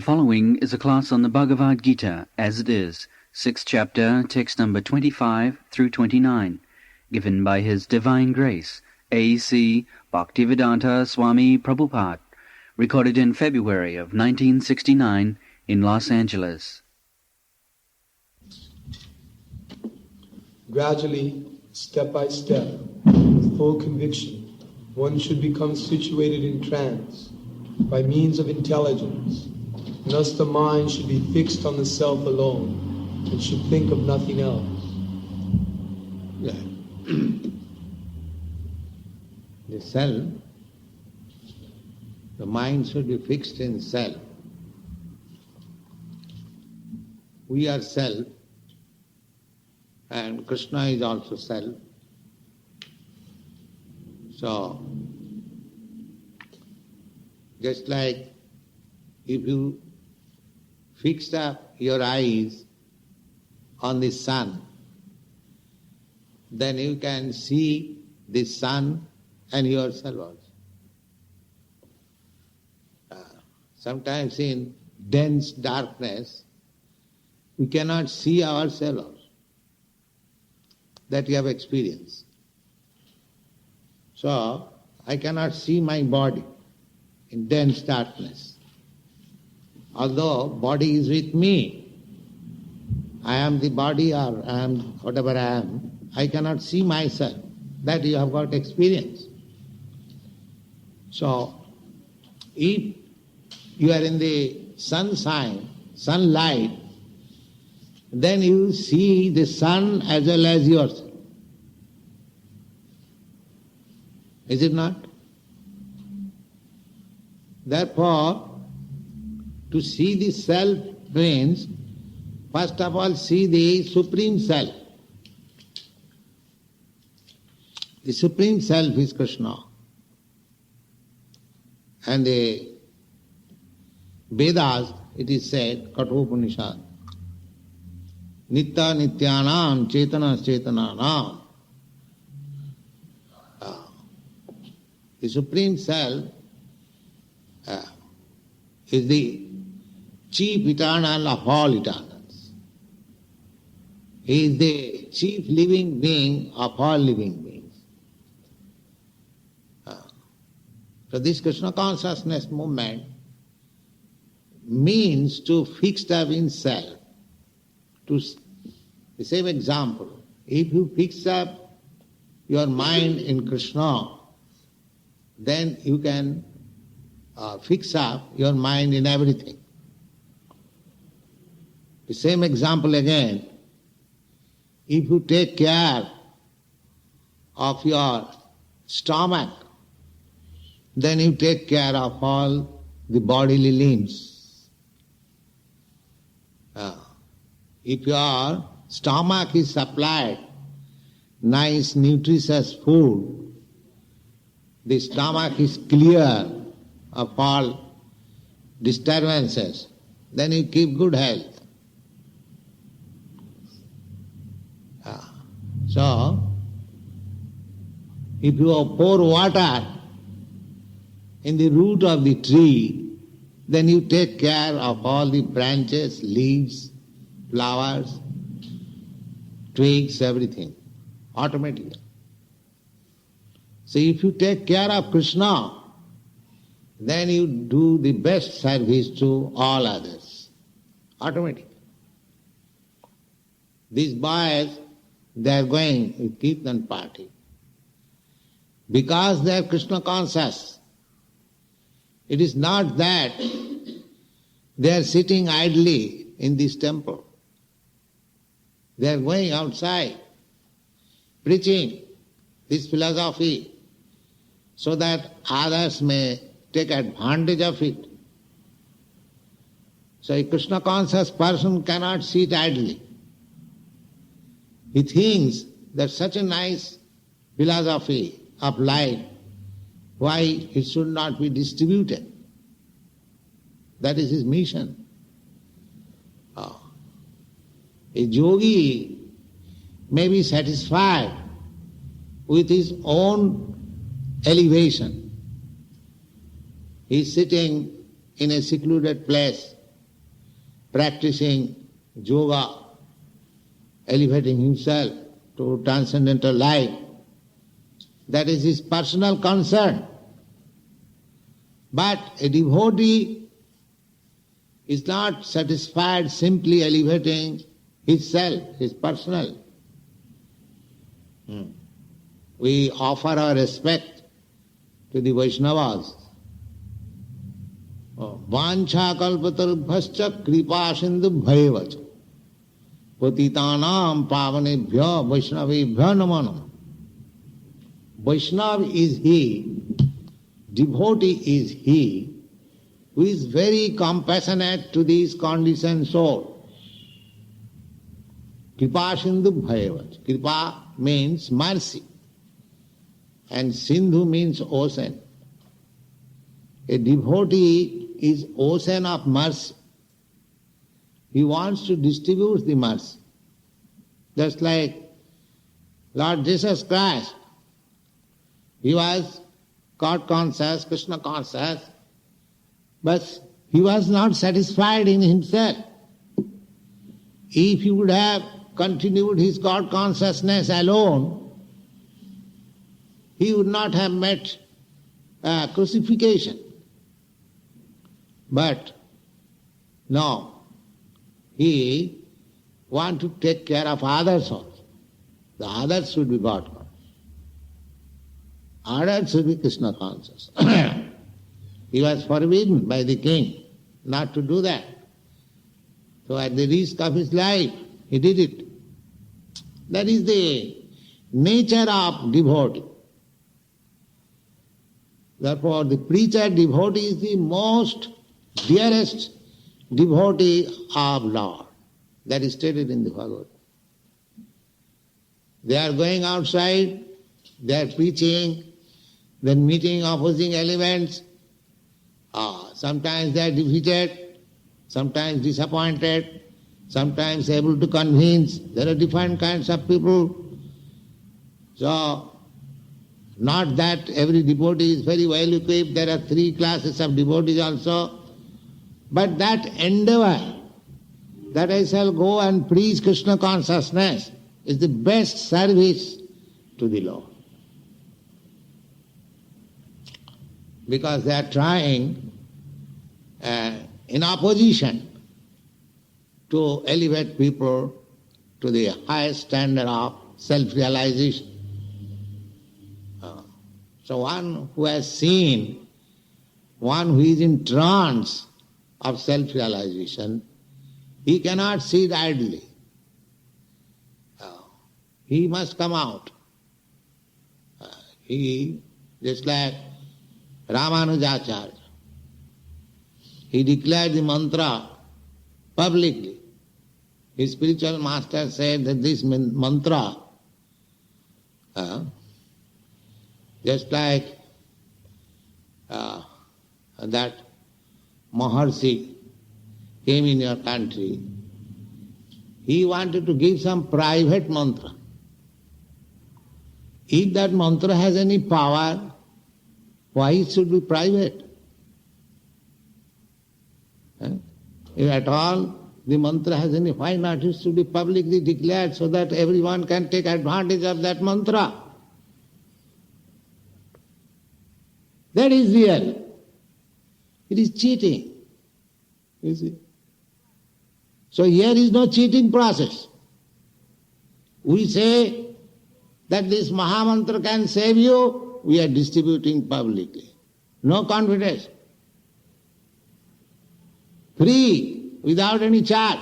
following is a class on the Bhagavad Gita as it is, 6th chapter, text number 25 through 29, given by His Divine Grace, A.C. Bhaktivedanta Swami Prabhupada, recorded in February of 1969 in Los Angeles. Gradually, step by step, with full conviction, one should become situated in trance by means of intelligence. Thus the mind should be fixed on the self alone and should think of nothing else. The self, the mind should be fixed in self. We are self, and Krishna is also self. So, just like if you fix up your eyes on the sun, then you can see the sun and yourself also. Sometimes in dense darkness, we cannot see ourselves also. That you have experienced. So, I cannot see my body in dense darkness. Although body is with me, I am the body or I am whatever I am, I cannot see myself. That you have got experience. So, if you are in the sunlight, then you see the sun as well as yourself. Is it not? Therefore, to see the self means, first of all, see the Supreme Self. The Supreme Self is Krishna. And the Vedas, it is said, Kathopanishad, Nitya Nityanam Chetana Chetananam. The Supreme Self is the chief eternal of all eternals. He is the chief living being of all living beings. So this Krishna consciousness movement means to fix up in self. To the same example, if you fix up your mind in Krishna, then you can fix up your mind in everything. The same example again, if you take care of your stomach, then you take care of all the bodily limbs. If your stomach is supplied nice nutritious food, the stomach is clear of all disturbances, then you keep good health. So, if you pour water in the root of the tree, then you take care of all the branches, leaves, flowers, twigs, everything, automatically. So if you take care of Krishna, then you do the best service to all others, automatically. These boys, they are going to Kirtan party. Because they are Krishna conscious, it is not that they are sitting idly in this temple. They are going outside, preaching this philosophy so that others may take advantage of it. So a Krishna conscious person cannot sit idly. He thinks that such a nice philosophy of life, why it should not be distributed. That is his mission. A yogi may be satisfied with his own elevation. He is sitting in a secluded place practicing yoga, elevating himself to transcendental life. That is his personal concern. But a devotee is not satisfied simply elevating his self, his personal. We offer our respect to the Vaishnavas. Vancha kalpatarubhascha kripa sindhu bhayevacha patitanam pavanebhya vaishnavebhya namanam. Vaishnava is he, devotee is he, who is very compassionate to this conditioned soul. Kripa sindhu bhayevacha. Kripa means mercy, and sindhu means ocean. A devotee is ocean of mercy. He wants to distribute the mercy. Just like Lord Jesus Christ, he was God conscious, Krishna conscious, but he was not satisfied in himself. If he would have continued his God consciousness alone, he would not have met crucifixion. But no, he wants to take care of others also. The others should be God conscious. Others should be Krishna conscious. He was forbidden by the king not to do that. So at the risk of his life, he did it. That is the nature of devotee. Therefore, the preacher devotee is the most dearest devotee of Lord. That is stated in the Bhagavad. They are going outside, they are preaching, then meeting opposing elements. Sometimes they are defeated, sometimes disappointed, sometimes able to convince. There are different kinds of people. So, not that every devotee is very well equipped. There are 3 classes of devotees also. But that endeavor, that I shall go and preach Krishna consciousness, is the best service to the Lord. Because they are trying in opposition to elevate people to the highest standard of self-realization. So one who has seen, one who is in trance of self-realization, he cannot sit idly. He must come out. He, just like Ramanujacharya, he declared the mantra publicly. His spiritual master said that this mantra, just like that Maharshi came in your country, he wanted to give some private mantra. If that mantra has any power, why it should be private? If at all the mantra has any, why not it should be publicly declared so that everyone can take advantage of that mantra? That is real. It is cheating. You see? So here is no cheating process. We say that this Mahamantra can save you, we are distributing publicly. No confidence. Free, without any charge.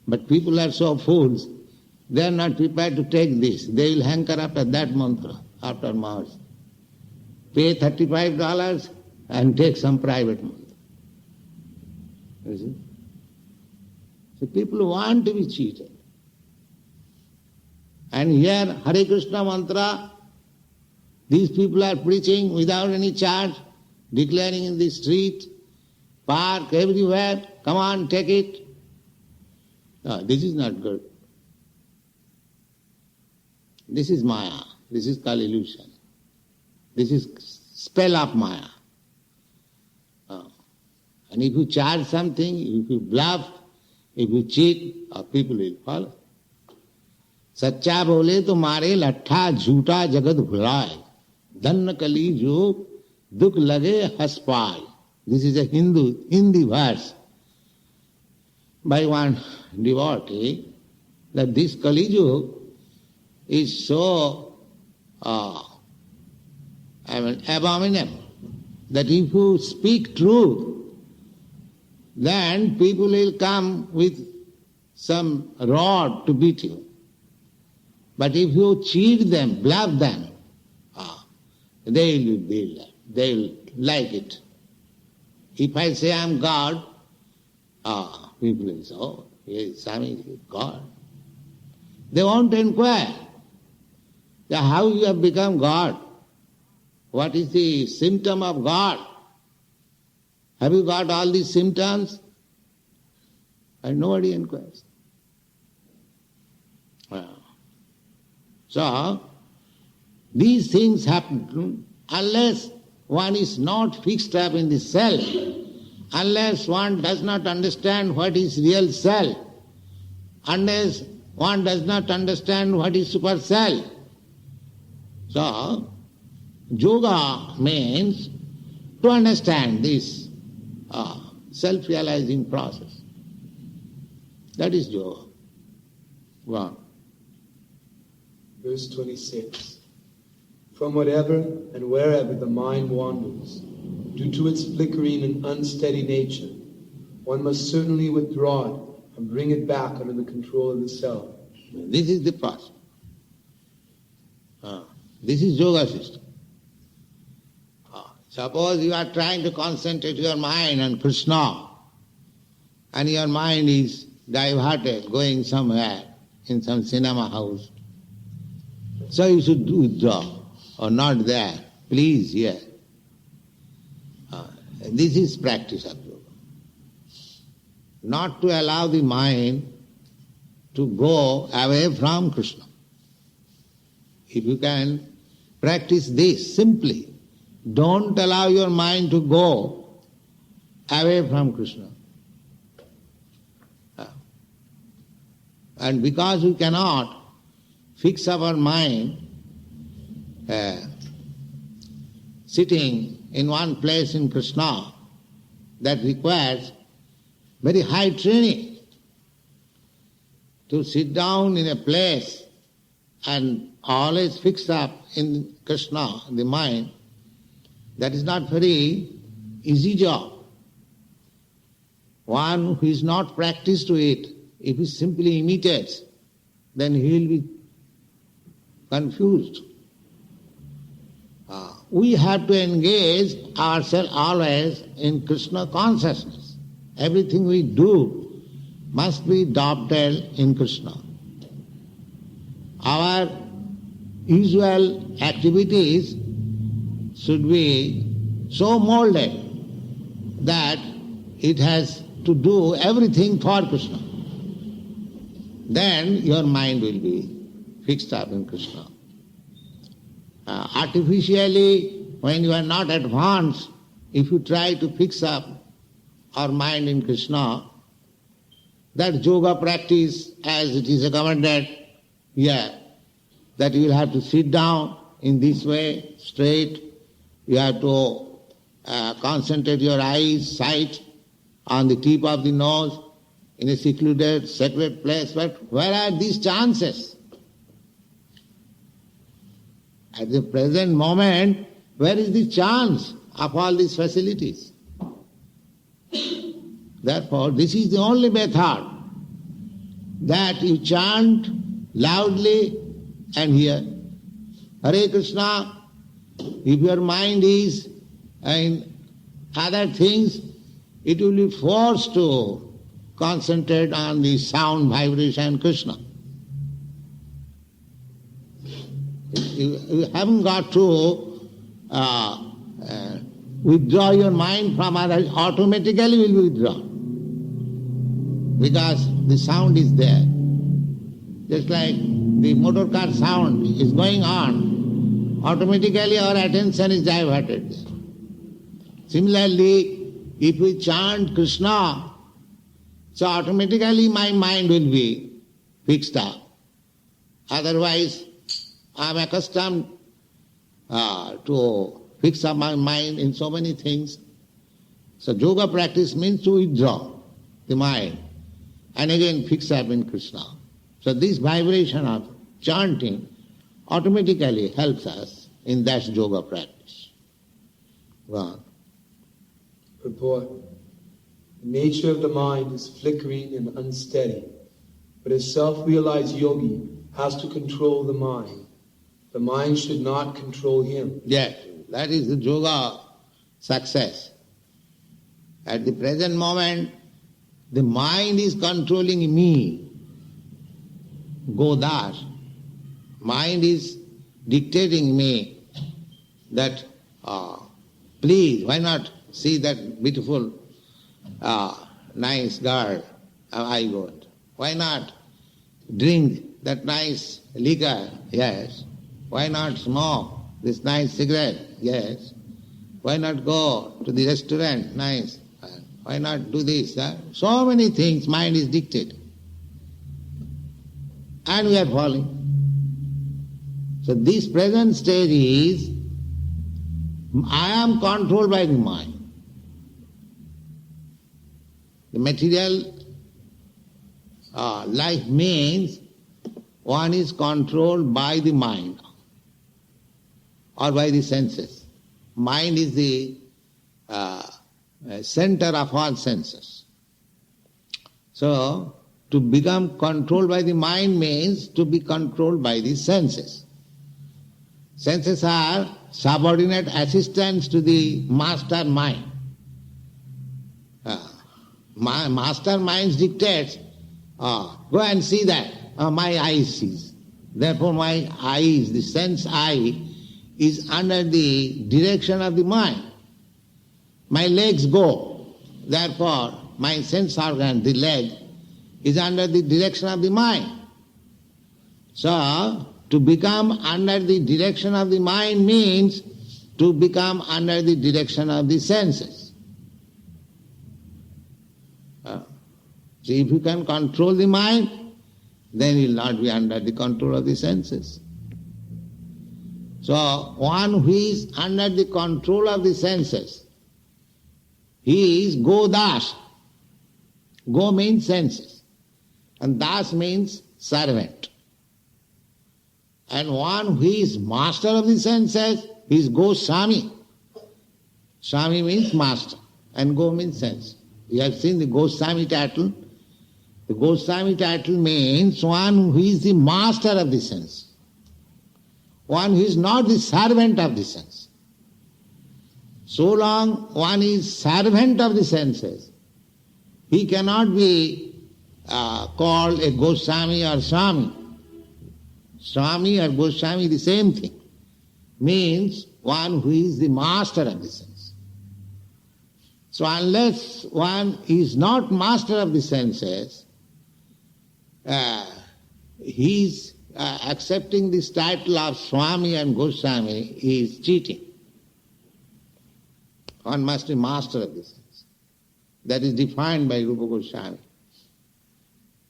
But people are so fools, they are not prepared to take this. They will hanker after that mantra, after Maharshi. Pay $35 and take some private mantra. You see? So people want to be cheated. And here, Hare Krishna mantra, these people are preaching without any charge, declaring in the street, park, everywhere, come on, take it. No, this is not good. This is Maya. This is called illusion. This is spell of Maya. And if you charge something, if you bluff, if you cheat, people will follow. सच्चा बोले तो मारे लट्ठा झूठा जगत भुलाए धन कली जो दुख लगे हंस पाए. This is a Hindi verse by one devotee, that this Kali Yuga is so abominable that if you speak truth, then people will come with some rod to beat you. But if you cheat them, bluff them, they will like it. If I say I am God, people will say, oh, yes, Swami is God. They won't inquire how you have become God. What is the symptom of God? Have you got all these symptoms? And nobody inquires. So, these things happen unless one is not fixed up in the self, unless one does not understand what is real self, unless one does not understand what is super self. So, yoga means to understand this self-realizing process. That is yoga. Go on. Verse 26. From whatever and wherever the mind wanders, due to its flickering and unsteady nature, one must certainly withdraw it and bring it back under the control of the self. This is the process. This is yoga system. Suppose you are trying to concentrate your mind on Krishna and your mind is diverted, going somewhere in some cinema house. So you should withdraw, or not there, please here. This is practice of yoga. Not to allow the mind to go away from Krishna. If you can practice this simply, don't allow your mind to go away from Krishna. And because we cannot fix our mind sitting in one place in Krishna, that requires very high training. To sit down in a place and always fix up in Krishna, the mind, that is not very easy job. One who is not practiced to it, if he simply imitates, then he will be confused. We have to engage ourselves always in Krishna consciousness. Everything we do must be adopted in Krishna. Our usual activities should be so molded that it has to do everything for Krishna. Then your mind will be fixed up in Krishna. Artificially, when you are not advanced, if you try to fix up our mind in Krishna, that yoga practice as it is recommended here, that you will have to sit down in this way, straight, you have to concentrate your eyes, sight on the tip of the nose, in a secluded, sacred place. But where are these chances? At the present moment, where is the chance of all these facilities? Therefore, this is the only method, that you chant loudly and hear. Hare Krishna. If your mind is in other things, it will be forced to concentrate on the sound, vibration, Krishna. You haven't got to withdraw your mind from others, automatically will be withdrawn. Because the sound is there. Just like the motor car sound is going on, automatically our attention is diverted there. Similarly, if we chant Krishna, so automatically my mind will be fixed up. Otherwise, I am accustomed to fix up my mind in so many things. So yoga practice means to withdraw the mind and again fix up in Krishna. So this vibration of chanting automatically helps us in that yoga practice. Well, Purport. The nature of the mind is flickering and unsteady, but a self-realized yogi has to control the mind. The mind should not control him. yes, that is the yoga success. At the present moment, the mind is controlling me. Godas. Mind is dictating me that, please, why not see that beautiful, nice girl I got? Why not drink that nice liquor? Yes. Why not smoke this nice cigarette? Yes. Why not go to the restaurant? Nice. Why not do this? So many things mind is dictating. And we are falling. So this present stage is, I am controlled by the mind. The material life means one is controlled by the mind or by the senses. Mind is the center of all senses. So, to become controlled by the mind means to be controlled by the senses. Senses are subordinate assistants to the master mind. Master mind dictates, go and see that, my eye sees. Therefore my eyes, the sense eye, is under the direction of the mind. My legs go, therefore my sense organ, the leg, is under the direction of the mind. So, to become under the direction of the mind means to become under the direction of the senses. So if you can control the mind, then you will not be under the control of the senses. So one who is under the control of the senses, he is Godas. Go means senses, and Das means servant. And one who is master of the senses is Goswami. Swami means master, and Go means sense. You have seen the Goswami title. The Goswami title means one who is the master of the sense. One who is not the servant of the sense. So long one is servant of the senses, he cannot be called a Goswami or Swami. Swami or Goswami, the same thing. Means one who is the master of the sense. So unless one is not master of the senses, he is accepting this title of Swami and Goswami is cheating. One must be master of the sense. That is defined by Rupa Goswami.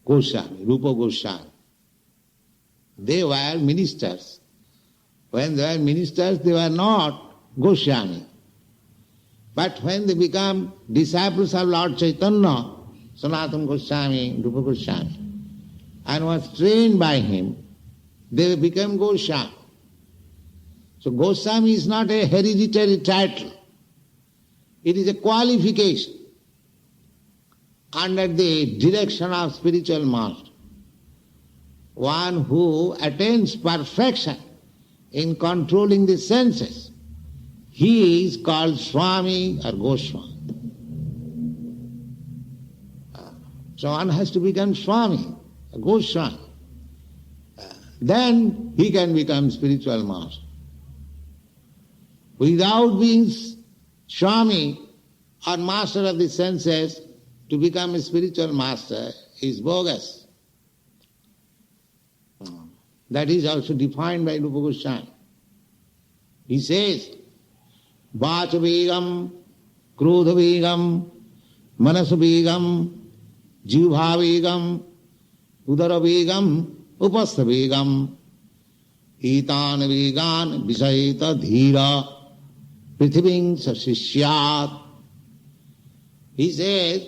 Rupa Goswami. They were ministers. When they were ministers, they were not Goswami. But when they become disciples of Lord Chaitanya, Sanatana Goswami, Rupa Goswami, and was trained by him, they became Goswami. So Goswami is not a hereditary title. It is a qualification under the direction of spiritual master. One who attains perfection in controlling the senses, he is called Swami or Goswami. So one has to become Swami, a Goswami. Then he can become spiritual master. Without being Swami or master of the senses, to become a spiritual master is bogus. That is also defined by Rupa Goswami. He says, Vachavegam krodha vegam, manasa vegam, jivha vegam, udara vegam, upastha vegam, etan vegan visayeta dhira, prithiving sasishyat. He says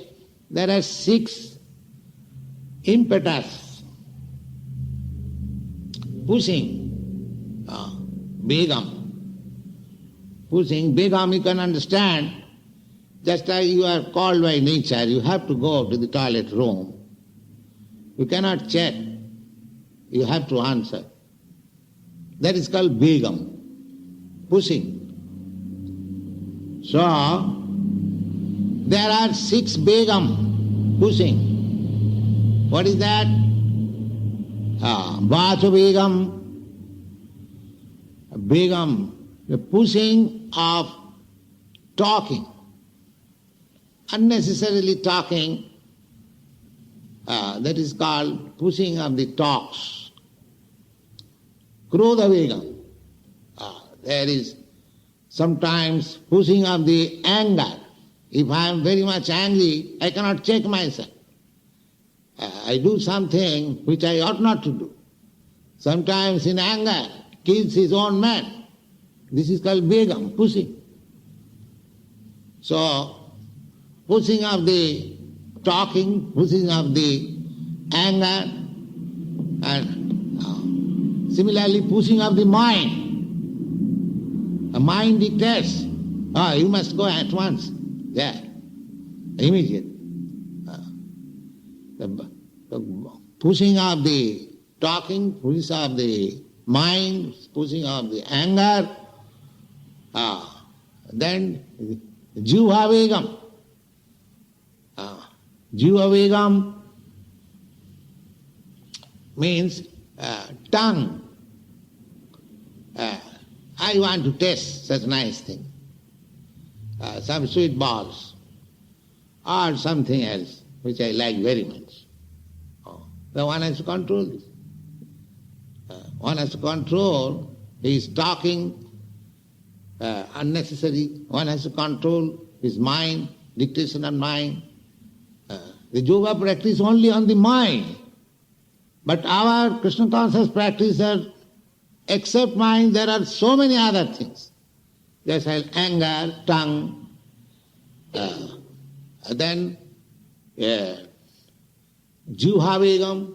there are 6 impetus pushing begam. Pushing begam you can understand, just as you are called by nature, you have to go to the toilet room. You cannot check, you have to answer. That is called begam, pushing. So, there are 6 begam pushing. What is that? Vacha begam. Begam, the pushing of talking, unnecessarily talking, that is called pushing of the talks. Krodha vegam, there is sometimes pushing of the anger. If I am very much angry, I cannot check myself. I do something which I ought not to do. Sometimes in anger, kills his own man. This is called begam, pushing. So, pushing of the talking, pushing of the anger, and similarly pushing of the mind. The mind dictates, you must go at once. There, immediate. The pushing of the talking, pushing of the mind, pushing of the anger, then jivha vegam. Jivha vegam means tongue. I want to taste such nice thing. Some sweet balls or something else which I like very much. Then one has to control this. One has to control his talking, unnecessary. One has to control his mind, dictation of mind. The yoga practice only on the mind. But our Krishna conscious practitioners, except mind, there are so many other things. Just like anger, tongue, then jivha vegam,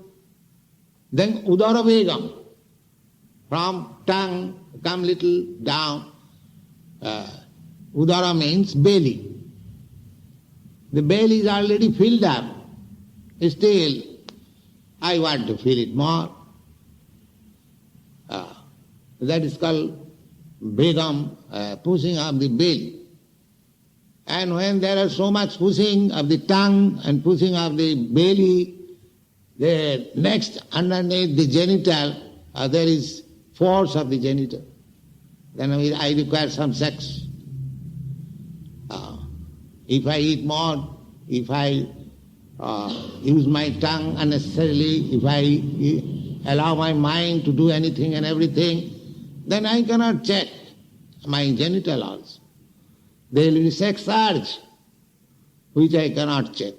then udara vegam. From tongue come little down. Udara means belly. The belly is already filled up. Still, I want to fill it more. That is called begam, pushing of the belly. And when there is so much pushing of the tongue and pushing of the belly, the next underneath the genital, there is force of the genital. Then I require some sex. If I eat more, if I use my tongue unnecessarily, if I allow my mind to do anything and everything, then I cannot check my genital also. There will be sex urge, which I cannot check.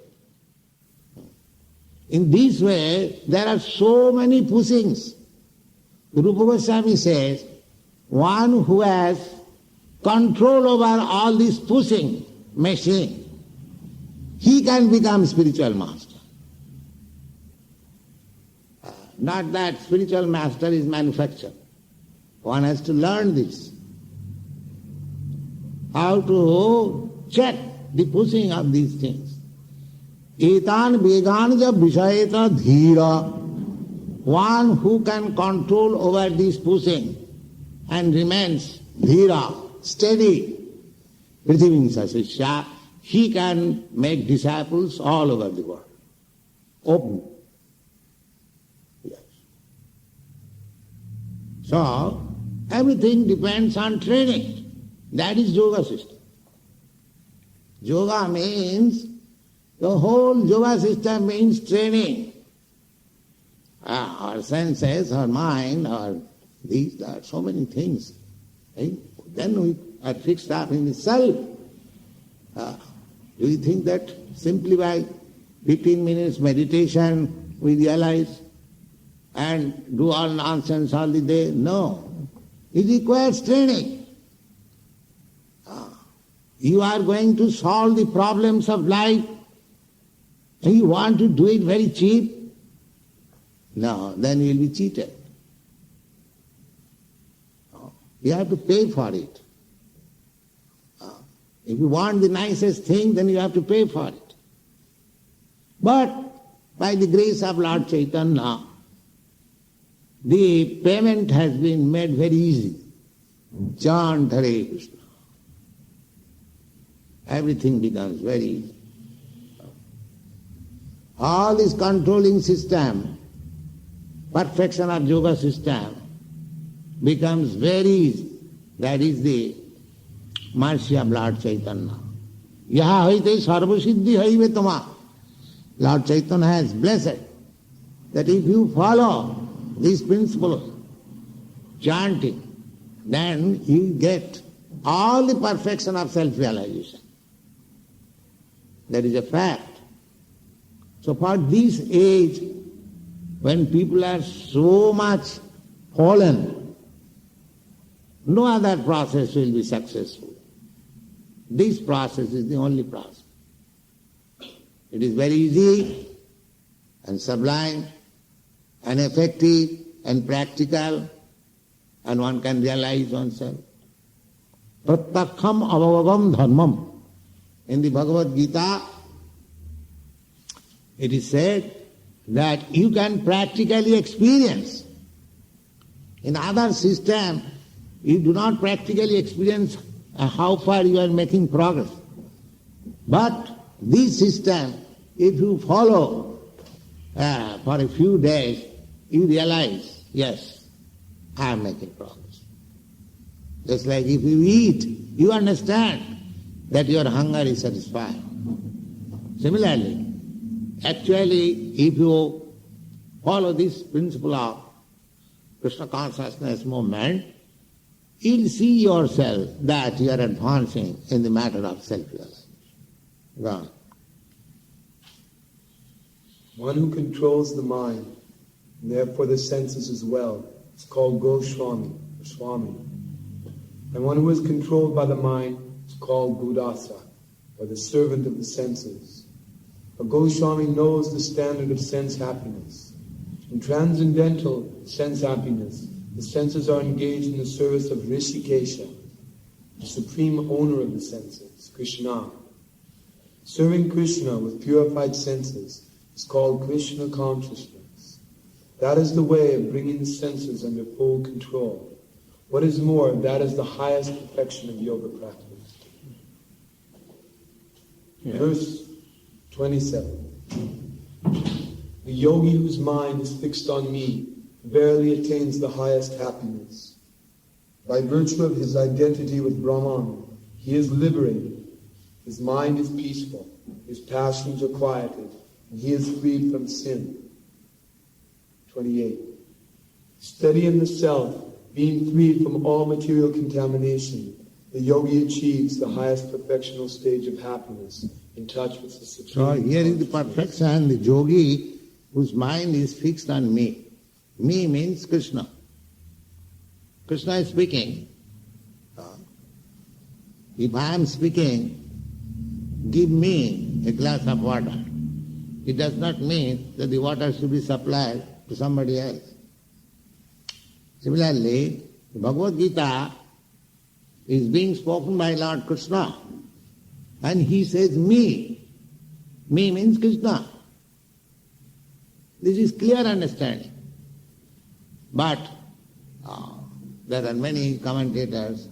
In this way, there are so many pushings. Rupa Goswami says, one who has control over all this pushing machine, he can become spiritual master. Not that spiritual master is manufactured. One has to learn this. How to check the pushing of these things. Etan veganja visayeta dhira. One who can control over this pushing and remains dhira, steady, receiving sasisya, he can make disciples all over the world. Open. Yes. So, everything depends on training. That is yoga system. Yoga means, the whole yoga system means training. Our senses, our mind, our these, there are so many things. Right? Then we are fixed up in the self. Do you think that simply by 15 minutes meditation we realize and do all nonsense all the day? No. It requires training. You are going to solve the problems of life and you want to do it very cheap? No, then you will be cheated. You have to pay for it. If you want the nicest thing, then you have to pay for it. But by the grace of Lord Chaitanya, the payment has been made very easy. Chant Hare Krishna. Everything becomes very easy. All this controlling system, perfection of yoga system, becomes very easy. That is the mercy of Lord Chaitanya. Yaha hoite sarvasiddhi haive tama. Lord Chaitanya has blessed that if you follow this principle, chanting, then you get all the perfection of self-realization. That is a fact. So for this age, when people are so much fallen, no other process will be successful. This process is the only process. It is very easy and sublime and effective and practical, and one can realize oneself. Prattakham avavagam dharmam. In the Bhagavad Gita, it is said that you can practically experience. In other system, you do not practically experience how far you are making progress. But this system, if you follow for a few days, you realize, yes, I am making progress. Just like if you eat, you understand that your hunger is satisfied. Similarly, actually, if you follow this principle of Krishna consciousness movement, you'll see yourself that you are advancing in the matter of self-realization. Go on. One who controls the mind, and therefore the senses as well, is called Goswami, or Swami. And one who is controlled by the mind is called Budasa, or the servant of the senses. A Goswami knows the standard of sense happiness. In transcendental sense happiness, the senses are engaged in the service of Rishikesha, the supreme owner of the senses, Krishna. Serving Krishna with purified senses is called Krishna consciousness. That is the way of bringing the senses under full control. What is more, that is the highest perfection of yoga practice. Yeah. Verse 27. The yogi whose mind is fixed on me verily attains the highest happiness. By virtue of his identity with Brahman, he is liberated. His mind is peaceful, his passions are quieted, and he is freed from sin. 28. Steady in the self, being freed from all material contamination, the yogi achieves the highest perfectional stage of happiness, in touch with the Supreme. So here is the perfection, the yogi whose mind is fixed on me. Me means Krishna. Krishna is speaking. If I am speaking, give me a glass of water. It does not mean that the water should be supplied to somebody else. Similarly, the Bhagavad Gita is being spoken by Lord Krishna, and he says me. Me means Krishna. This is clear understanding. But there are many commentators,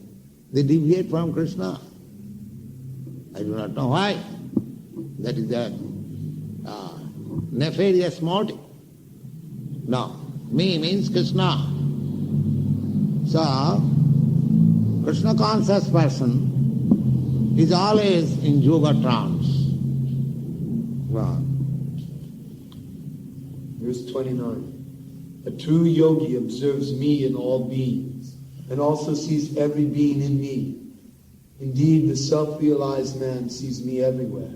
they deviate from Krishna. I do not know why. That is a nefarious motive. No, me means Krishna. So, Krishna conscious person is always in yoga trance. Wow. Verse 29. A true yogi observes me in all beings, and also sees every being in me. Indeed, the self-realized man sees me everywhere.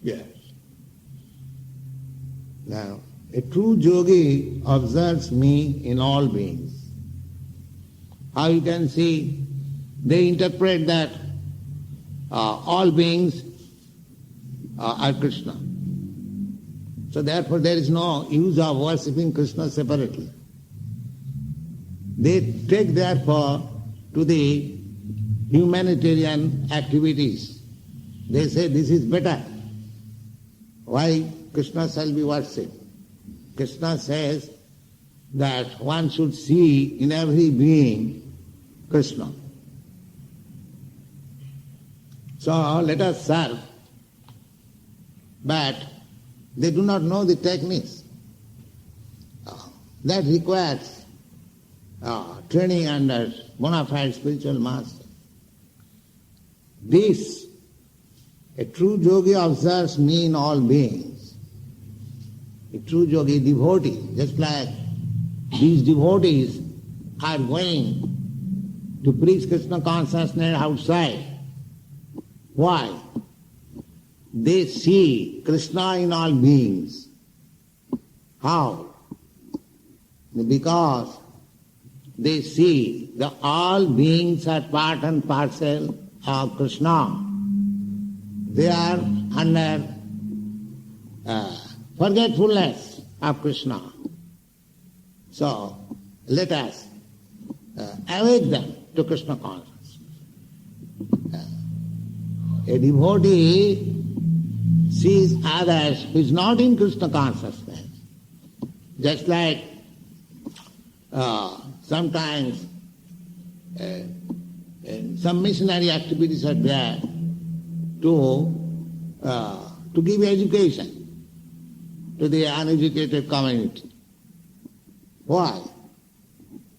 Yes. Now, a true yogi observes me in all beings. How you can see? They interpret that all beings are Krishna. So therefore there is no use of worshipping Krishna separately. They take therefore to the humanitarian activities. They say this is better. Why Krishna shall be worshipped? Krishna says that one should see in every being Krishna. So let us serve, but they do not know the techniques. That requires training under bona fide spiritual master. This, a true yogi observes me in all beings. A true yogi, devotee, just like these devotees are going to preach Krishna consciousness outside. Why? They see Krishna in all beings. How? Because they see that all beings are part and parcel of Krishna. They are under forgetfulness of Krishna. So, let us awake them to Krishna consciousness. A devotee sees others who is not in Krishna consciousness. Just like sometimes some missionary activities are there to give education to the uneducated community. Why?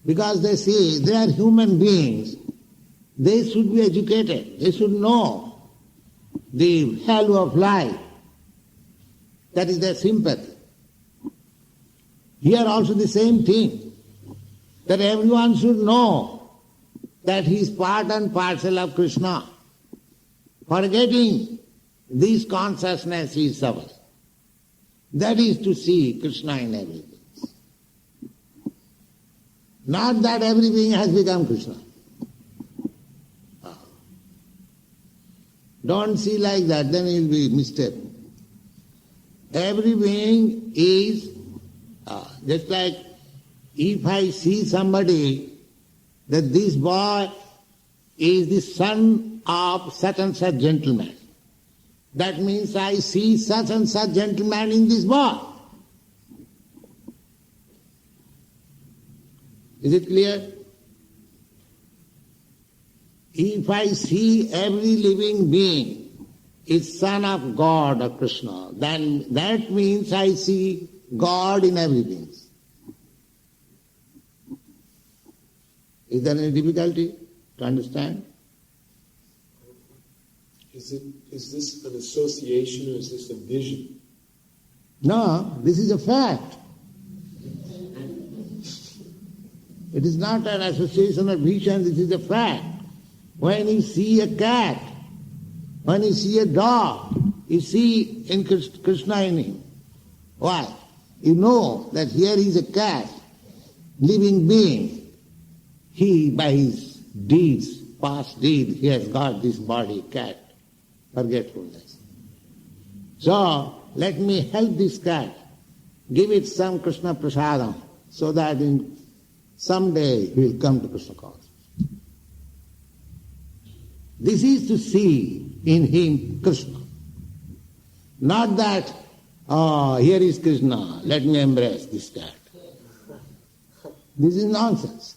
Because they see they are human beings. They should be educated. They should know the value of life. That is their sympathy. Here also the same thing, that everyone should know that he is part and parcel of Krishna. Forgetting this consciousness is suffering. That is to see Krishna in everything. Not that every being has become Krishna. Don't see like that, then you will be mistaken. Every being is just like if I see somebody that this boy is the son of such and such gentleman, that means I see such and such gentleman in this boy. Is it clear? If I see every living being is son of God or Krishna, then that means I see God in every being. Is there any difficulty to understand? Is this an association or is this a vision? No, this is a fact. It is not an association or vision, this is a fact. When you see a cat, when you see a dog, you see in Krishna in him. Why? You know that here is a cat, living being. He, by his deeds, past deeds, he has got this body, cat, forgetfulness. So, let me help this cat, give it some Krishna prasadam, so that in someday he will come to Krishna consciousness. This is to see in him Krishna. Not that, here is Krishna, let me embrace this cat. This is nonsense.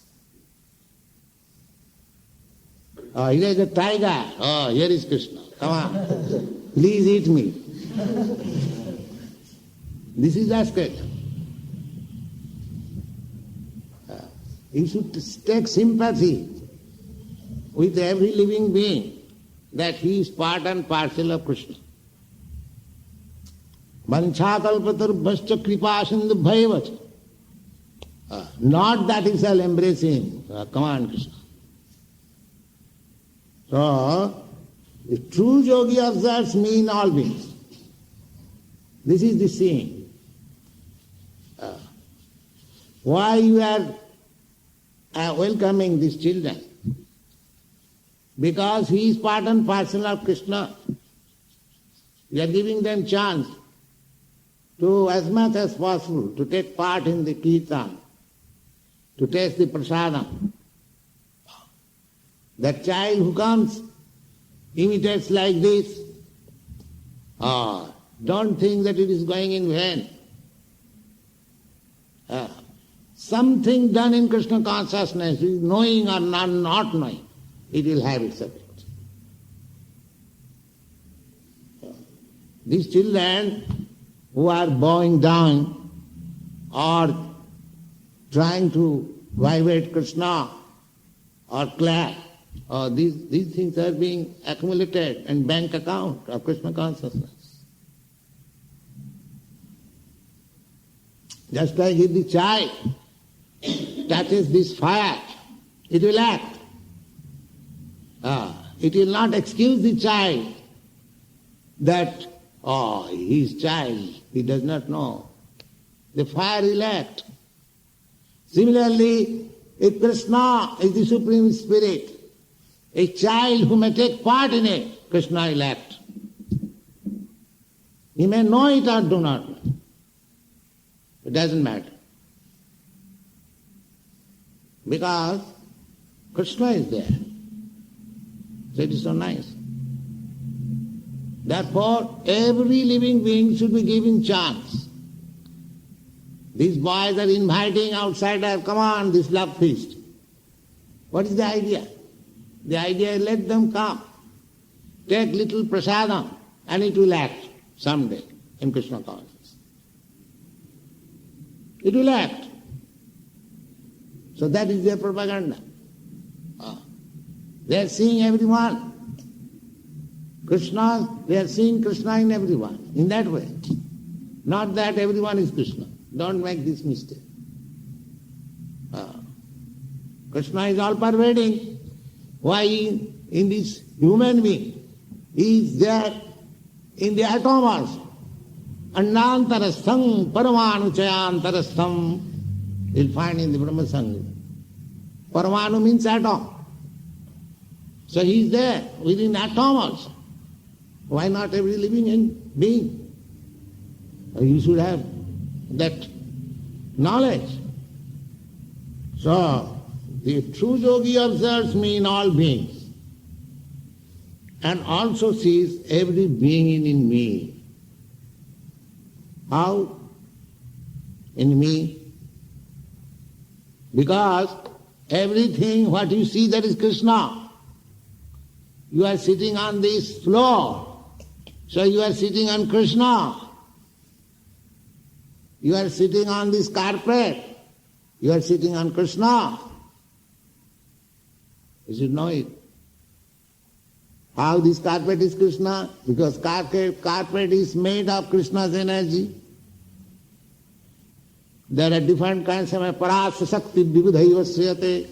Here is a tiger, here is Krishna, come on, please eat me. This is aspect. You should take sympathy with every living being, that he is part and parcel of Krishna. Vanchakalpatarubhascha kripasindubhaivacha. Not that he shall embrace him. Come on, Krishna. So, the true yogi observes me in all beings. This is the seeing. Why you are welcoming these children? Because he is part and parcel of Krishna. We are giving them chance to, as much as possible, to take part in the kirtan, to taste the prasadam. That child who comes, imitates like this, don't think that it is going in vain. Something done in Krishna consciousness, knowing or not knowing, it will have its effect. These children who are bowing down or trying to vibrate Krishna or clap, these things are being accumulated in bank account of Krishna consciousness. Just like if the child touches this fire, it will act. It will not excuse the child that, he is child, he does not know. The fire will act. Similarly, if Krishna is the Supreme Spirit, a child who may take part in it, Krishna will act. He may know it or do not know. It doesn't matter. Because Krishna is there. So it is so nice. Therefore, every living being should be given chance. These boys are inviting outsiders, come on, this love feast. What is the idea? The idea is let them come. Take little prasadam and it will act someday in Krishna consciousness. It will act. So that is their propaganda. They are seeing everyone. Krishna, they are seeing Krishna in everyone, in that way. Not that everyone is Krishna. Don't make this mistake. Krishna is all pervading. Why in this human being? He is there in the atom also. Annantarastham paramanu chayantarastham. You'll find in the Brahma Sangha. Paramanu means atom. So he is there within atom also. Why not every living being? You should have that knowledge. So, the true yogi observes me in all beings and also sees every being in me. How? In me? Because everything what you see, that is Krishna. You are sitting on this floor, so you are sitting on Krishna. You are sitting on this carpet, you are sitting on Krishna. You should know it. How this carpet is Krishna? Because carpet is made of Krishna's energy. There are different kinds of parasa sakti vividhaiva sriyate.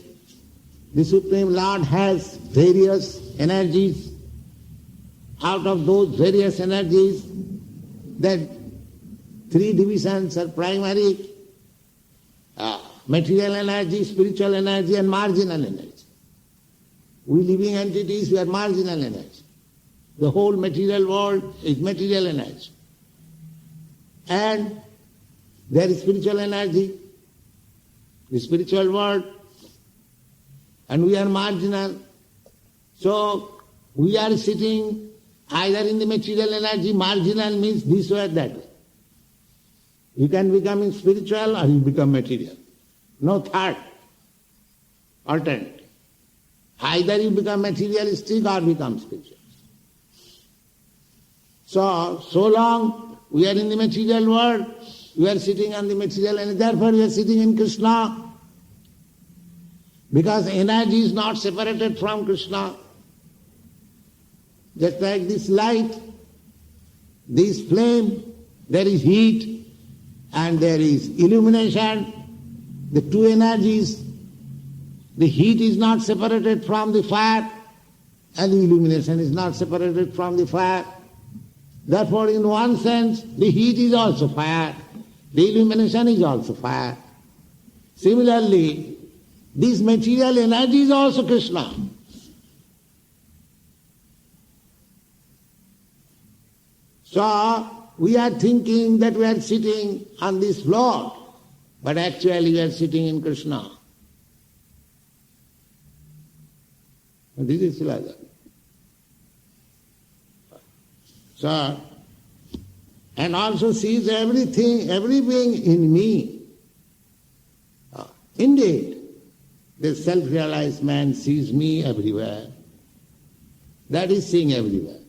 The Supreme Lord has various energies. Out of those various energies, that three divisions are primary: material energy, spiritual energy, and marginal energy. We living entities, we are marginal energy. The whole material world is material energy. And there is spiritual energy, the spiritual world, and we are marginal. So we are sitting either in the material energy. Marginal means this way or that way. You can become spiritual or you become material. No third alternative. Either you become materialistic or become spiritual. So long we are in the material world, we are sitting on the material energy, therefore we are sitting in Krishna. Because energy is not separated from Krishna. Just like this light, this flame, there is heat and there is illumination. The two energies, the heat is not separated from the fire and the illumination is not separated from the fire. Therefore, in one sense, the heat is also fire, the illumination is also fire. Similarly, this material energy is also Krishna. So, we are thinking that we are sitting on this floor, but actually we are sitting in Krishna. And this is philosophy. So, and also sees everything, every being in me. Indeed, the self-realized man sees me everywhere. That is seeing everywhere.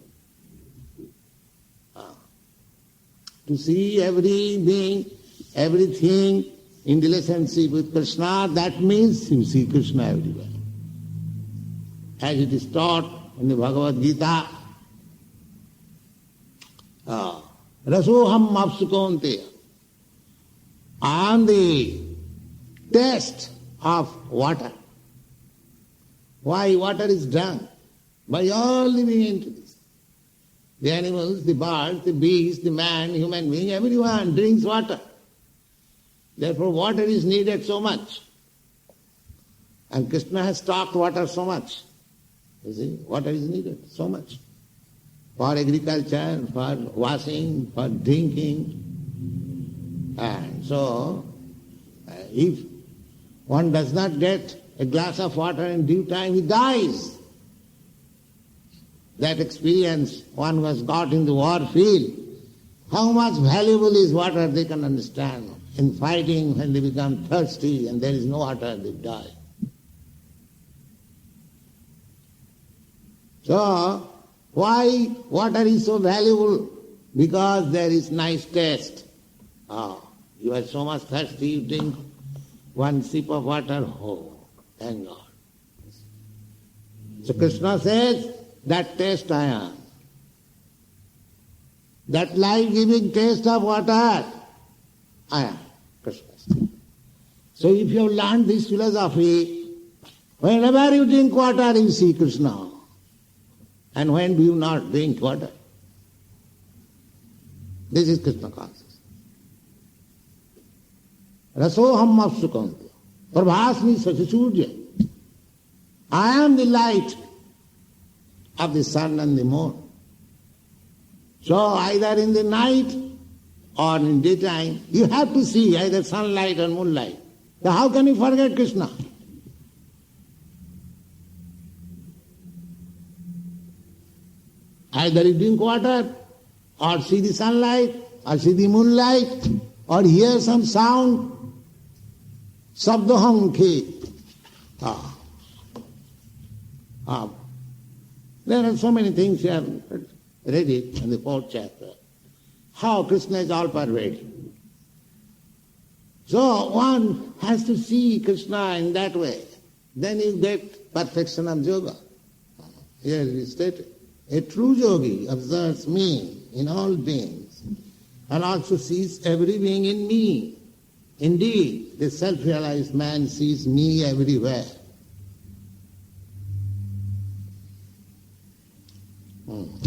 To see every being, everything in relationship with Krishna, that means you see Krishna everywhere. As it is taught in the Bhagavad Gita, Rasoham Mapsukonteya. I am the taste of water. Why water is drunk? By all living entities. The animals, the birds, the beasts, the man, human being, everyone drinks water. Therefore water is needed so much. And Krishna has stocked water so much. You see, water is needed so much. For agriculture, for washing, for drinking. And so, if one does not get a glass of water in due time, he dies. That experience one who has got in the war field, how much valuable is water they can understand. In fighting, when they become thirsty and there is no water, they die. So, why water is so valuable? Because there is nice taste. You are so much thirsty, you drink one sip of water, oh, thank God. So Krishna says, that taste I am. That life-giving taste of water, I am. Krishna says. So if you have learned this philosophy, whenever you drink water, you see Krishna. And when do you not drink water? This is Krishna consciousness. Rasoham mapsukanti. Prabhasmi sasisurya. I am the light of the sun and the moon. So either in the night or in daytime, you have to see either sunlight or moonlight. So how can you forget Krishna? Either you drink water, or see the sunlight, or see the moonlight, or hear some sound. Sabdoham ke. There are so many things here. Read it in the 4th chapter. How Krishna is all pervading. So one has to see Krishna in that way. Then you get perfection of yoga. Here it is stated. A true yogi observes me in all beings and also sees every being in me. Indeed, the self-realized man sees me everywhere. Hmm.